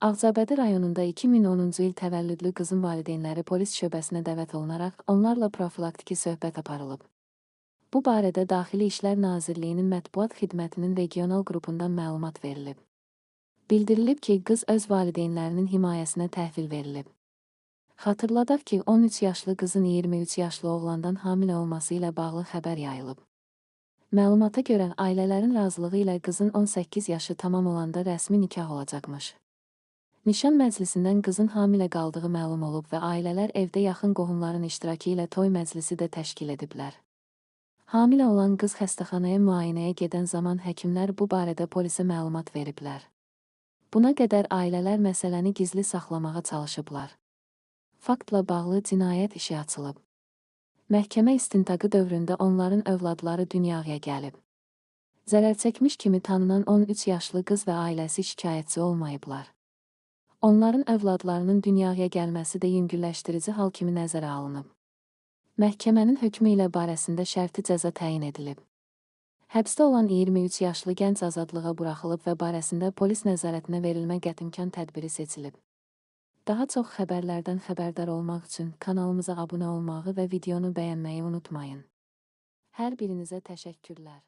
Ağcabədi rayonunda 2010-cu il təvəllüdlü qızın valideynləri polis şöbəsinə dəvət olunaraq onlarla profilaktiki söhbət aparılıb. Bu barədə Daxili İşlər Nazirliyinin mətbuat xidmətinin regional qrupundan məlumat verilib. Bildirilib ki, qız öz valideynlərinin himayəsinə təhvil verilib. Xatırladaq ki, 13 yaşlı qızın 23 yaşlı oğlandan hamilə olması ilə bağlı xəbər yayılıb. Məlumata görə ailələrin razılığı ilə qızın 18 yaşı tamam olanda rəsmi nikah olacaqmış. Nişan məclisindən qızın hamilə qaldığı məlum olub və ailələr evdə yaxın qohumların iştirakı ilə toy məclisi də təşkil ediblər. Hamilə olan qız xəstəxanaya müayinəyə gedən zaman həkimlər bu barədə polisə məlumat veriblər. Buna qədər ailələr məsələni gizli saxlamağa çalışıblar. Faktla bağlı cinayət işi açılıb. Məhkəmə istintaqı dövründə onların övladları dünyaya gəlib. Zərərçəkmiş kimi tanınan 13 yaşlı qız və ailəsi şikayətçi olmayıblar. Onların övladlarının dünyaya gəlməsi də yüngülləşdirici hal kimi nəzərə alınıb. Məhkəmənin hökmü ilə barəsində şərti cəza təyin edilib. Həbsdə olan 23 yaşlı gənc azadlığa buraxılıb və barəsində polis nəzarətinə verilmə qətimkan tədbiri seçilib. Daha çox xəbərlərdən xəbərdar olmaq üçün kanalımıza abunə olmağı və videonu bəyənməyi unutmayın. Hər birinizə təşəkkürlər.